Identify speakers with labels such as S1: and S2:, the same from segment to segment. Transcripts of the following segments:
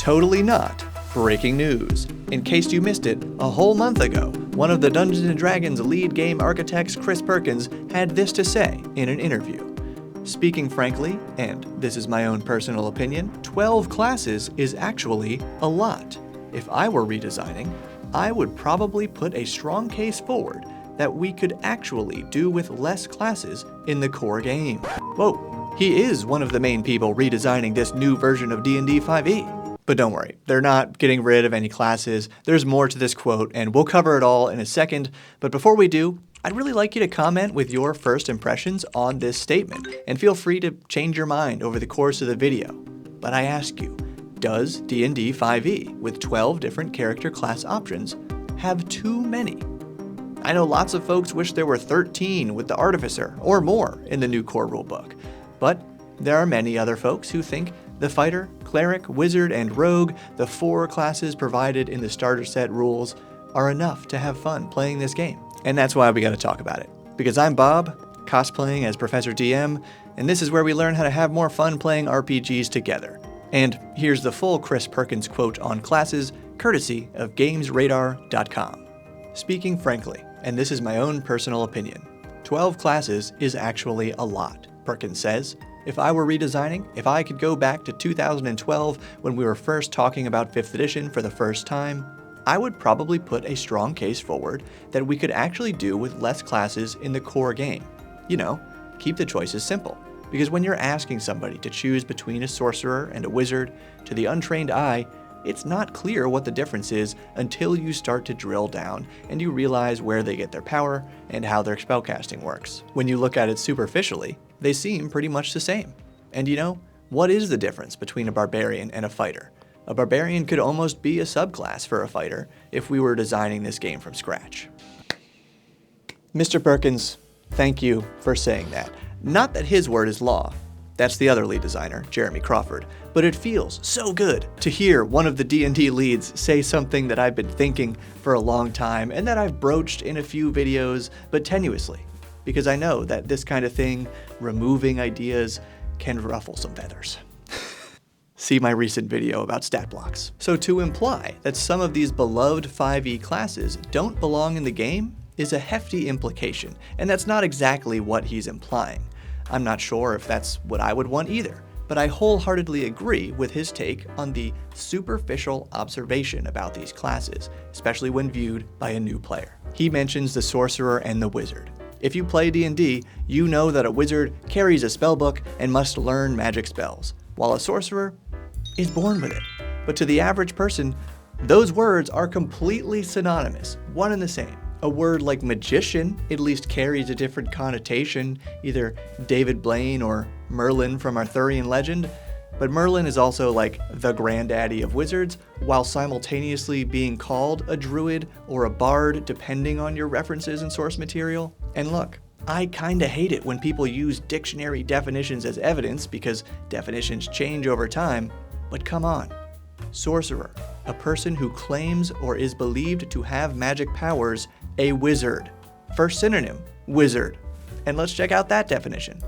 S1: Totally not breaking news. In case you missed it, a whole month ago, one of the Dungeons & Dragons lead game architects, Chris Perkins, had this to say in an interview. Speaking frankly, and this is my own personal opinion, 12 classes is actually a lot. If I were redesigning, I would probably put a strong case forward that we could actually do with less classes in the core game. Whoa, he is one of the main people redesigning this new version of D&D 5e. But don't worry, they're not getting rid of any classes. There's more to this quote, and we'll cover it all in a second. But before we do, I'd really like you to comment with your first impressions on this statement, and feel free to change your mind over the course of the video. But I ask you, does D&D 5e, with 12 different character class options, have too many? I know lots of folks wish there were 13 with the Artificer, or more, in the new core rulebook. But there are many other folks who think the Fighter, Cleric, Wizard, and Rogue, the 4 classes provided in the starter set rules, are enough to have fun playing this game. And that's why we gotta talk about it. Because I'm Bob, cosplaying as Professor DM, and this is where we learn how to have more fun playing RPGs together. And here's the full Chris Perkins quote on classes, courtesy of GamesRadar.com. Speaking frankly, and this is my own personal opinion, 12 classes is actually a lot, Perkins says. If I were redesigning, if I could go back to 2012 when we were first talking about 5th edition for the first time, I would probably put a strong case forward that we could actually do with less classes in the core game. You know, keep the choices simple. Because when you're asking somebody to choose between a sorcerer and a wizard, to the untrained eye, it's not clear what the difference is until you start to drill down and you realize where they get their power and how their spellcasting works. When you look at it superficially, they seem pretty much the same. And you know, what is the difference between a barbarian and a fighter? A barbarian could almost be a subclass for a fighter if we were designing this game from scratch. Mr. Perkins, thank you for saying that. Not that his word is law. That's the other lead designer, Jeremy Crawford. But it feels so good to hear one of the D&D leads say something that I've been thinking for a long time and that I've broached in a few videos, but tenuously. Because I know that this kind of thing, removing ideas, can ruffle some feathers. See my recent video about stat blocks. So to imply that some of these beloved 5e classes don't belong in the game is a hefty implication, and that's not exactly what he's implying. I'm not sure if that's what I would want either, but I wholeheartedly agree with his take on the superficial observation about these classes, especially when viewed by a new player. He mentions the sorcerer and the wizard. If you play D&D, you know that a wizard carries a spellbook and must learn magic spells, while a sorcerer is born with it. But to the average person, those words are completely synonymous, one and the same. A word like magician at least carries a different connotation, either David Blaine or Merlin from Arthurian legend, but Merlin is also like the granddaddy of wizards, while simultaneously being called a druid or a bard depending on your references and source material. And look, I kinda hate it when people use dictionary definitions as evidence because definitions change over time, but come on. Sorcerer, a person who claims or is believed to have magic powers, a wizard. First synonym, wizard. And let's check out that definition.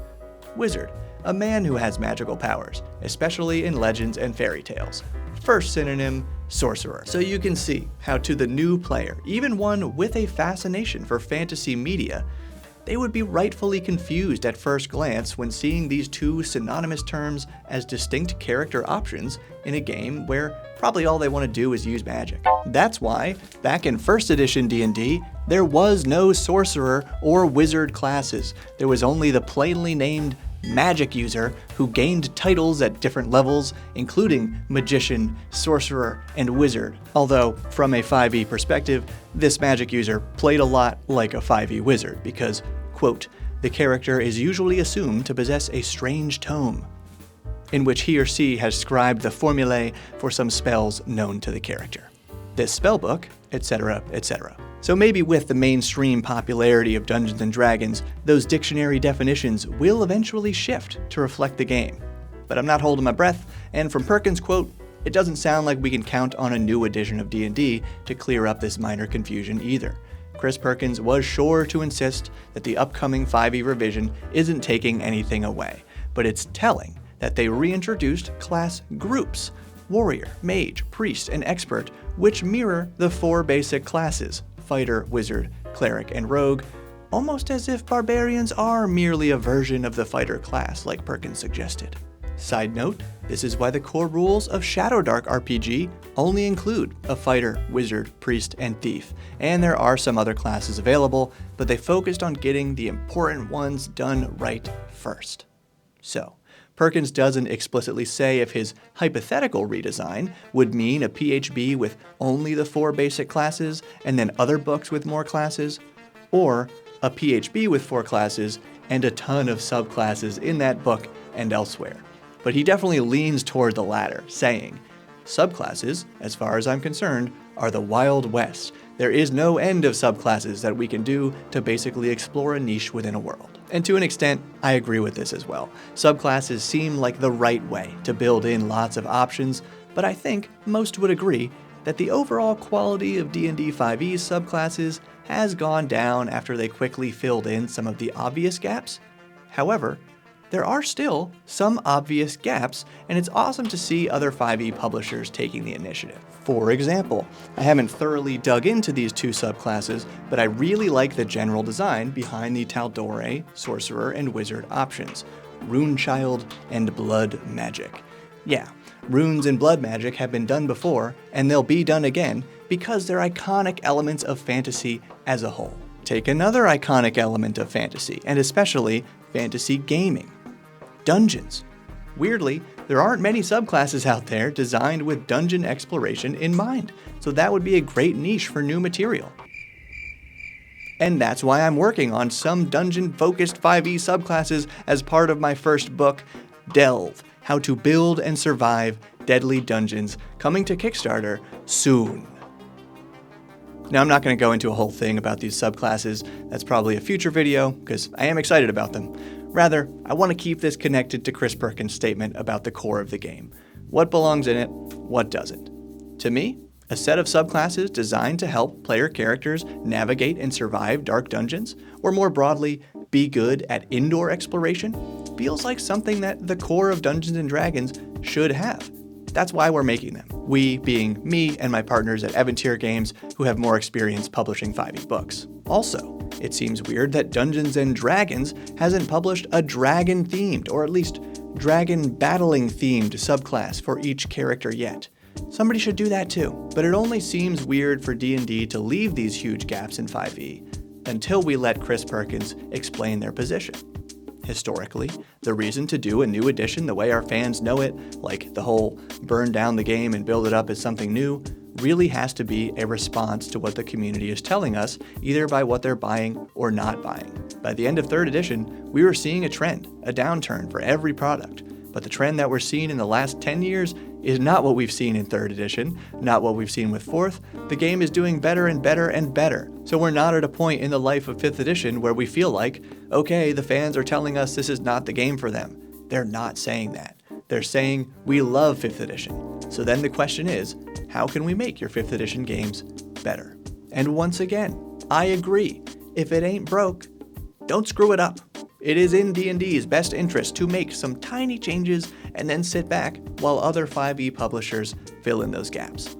S1: Wizard, a man who has magical powers, especially in legends and fairy tales. First synonym, sorcerer. So you can see how to the new player, even one with a fascination for fantasy media, they would be rightfully confused at first glance when seeing these two synonymous terms as distinct character options in a game where probably all they want to do is use magic. That's why, back in 1st edition D&D, there was no sorcerer or wizard classes. There was only the plainly named magic user who gained titles at different levels, including magician, sorcerer, and wizard. Although, from a 5e perspective, this magic user played a lot like a 5e wizard because, quote, the character is usually assumed to possess a strange tome, in which he or she has scribed the formulae for some spells known to the character. This spellbook, etc., etc. So maybe with the mainstream popularity of Dungeons & Dragons, those dictionary definitions will eventually shift to reflect the game. But I'm not holding my breath, and from Perkins' quote, it doesn't sound like we can count on a new edition of D&D to clear up this minor confusion either. Chris Perkins was sure to insist that the upcoming 5e revision isn't taking anything away, but it's telling that they reintroduced class groups, warrior, mage, priest, and expert, which mirror the 4 basic classes: fighter, wizard, cleric, and rogue, almost as if barbarians are merely a version of the fighter class like Perkins suggested. Side note, this is why the core rules of Shadowdark RPG only include a fighter, wizard, priest, and thief, and there are some other classes available, but they focused on getting the important ones done right first. So, Perkins doesn't explicitly say if his hypothetical redesign would mean a PHB with only the 4 basic classes and then other books with more classes, or a PHB with 4 classes and a ton of subclasses in that book and elsewhere. But he definitely leans toward the latter, saying, subclasses, as far as I'm concerned, are the Wild West. There is no end of subclasses that we can do to basically explore a niche within a world. And to an extent, I agree with this as well. Subclasses seem like the right way to build in lots of options, but I think most would agree that the overall quality of D&D 5e's subclasses has gone down after they quickly filled in some of the obvious gaps. However, there are still some obvious gaps, and it's awesome to see other 5e publishers taking the initiative. For example, I haven't thoroughly dug into these 2 subclasses, but I really like the general design behind the Tal'Dorei, Sorcerer, and Wizard options: Runechild and Blood Magic. Yeah, runes and blood magic have been done before, and they'll be done again because they're iconic elements of fantasy as a whole. Take another iconic element of fantasy, and especially fantasy gaming: dungeons. Weirdly, there aren't many subclasses out there designed with dungeon exploration in mind, so that would be a great niche for new material. And that's why I'm working on some dungeon-focused 5e subclasses as part of my first book, Delve: How to Build and Survive Deadly Dungeons, coming to Kickstarter soon. Now, I'm not going to go into a whole thing about these subclasses. That's probably a future video, because I am excited about them. Rather, I want to keep this connected to Chris Perkins' statement about the core of the game. What belongs in it, what doesn't. To me, a set of subclasses designed to help player characters navigate and survive dark dungeons, or more broadly, be good at indoor exploration, feels like something that the core of Dungeons & Dragons should have. That's why we're making them. We being me and my partners at Evantier Games, who have more experience publishing 5e books. Also, it seems weird that Dungeons & Dragons hasn't published a dragon-themed, or at least dragon battling-themed subclass for each character yet. Somebody should do that too. But it only seems weird for D&D to leave these huge gaps in 5e until we let Chris Perkins explain their position. Historically, the reason to do a new edition the way our fans know it, like the whole burn down the game and build it up as something new, really has to be a response to what the community is telling us, either by what they're buying or not buying. By the end of 3rd edition, we were seeing a trend, a downturn for every product. But the trend that we're seeing in the last 10 years is not what we've seen in 3rd edition, not what we've seen with 4th. The game is doing better and better and better. So we're not at a point in the life of 5th edition where we feel like, okay, the fans are telling us this is not the game for them. They're not saying that. They're saying, we love 5th edition. So then the question is, how can we make your 5th edition games better? And once again, I agree. If it ain't broke, don't screw it up. It is in D&D's best interest to make some tiny changes and then sit back while other 5e publishers fill in those gaps.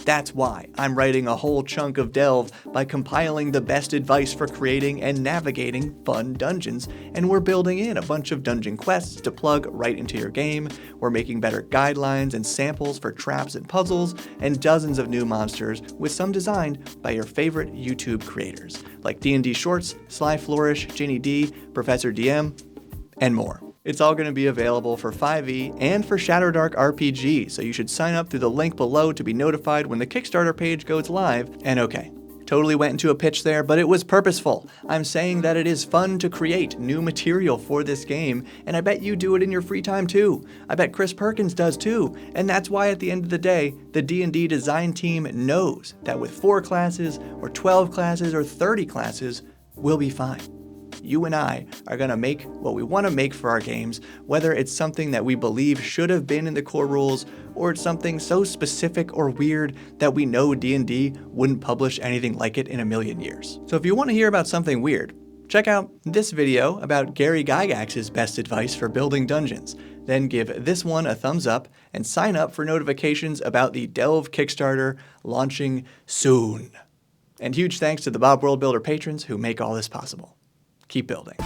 S1: That's why I'm writing a whole chunk of Delve by compiling the best advice for creating and navigating fun dungeons, and we're building in a bunch of dungeon quests to plug right into your game. We're making better guidelines and samples for traps and puzzles, and dozens of new monsters with some designed by your favorite YouTube creators, like D&D Shorts, Sly Flourish, Ginny D, Professor DM, and more. It's all going to be available for 5e and for Shadowdark RPG, so you should sign up through the link below to be notified when the Kickstarter page goes live. And okay, totally went into a pitch there, but it was purposeful. I'm saying that it is fun to create new material for this game, and I bet you do it in your free time too. I bet Chris Perkins does too, and that's why at the end of the day, the D&D design team knows that with 4 classes, or 12 classes, or 30 classes, we'll be fine. You and I are going to make what we want to make for our games, whether it's something that we believe should have been in the core rules, or it's something so specific or weird that we know D&D wouldn't publish anything like it in a million years. So if you want to hear about something weird, check out this video about Gary Gygax's best advice for building dungeons. then give this one a thumbs up and sign up for notifications about the Delve Kickstarter launching soon. And huge thanks to the Bob World Builder patrons who make all this possible. Keep building.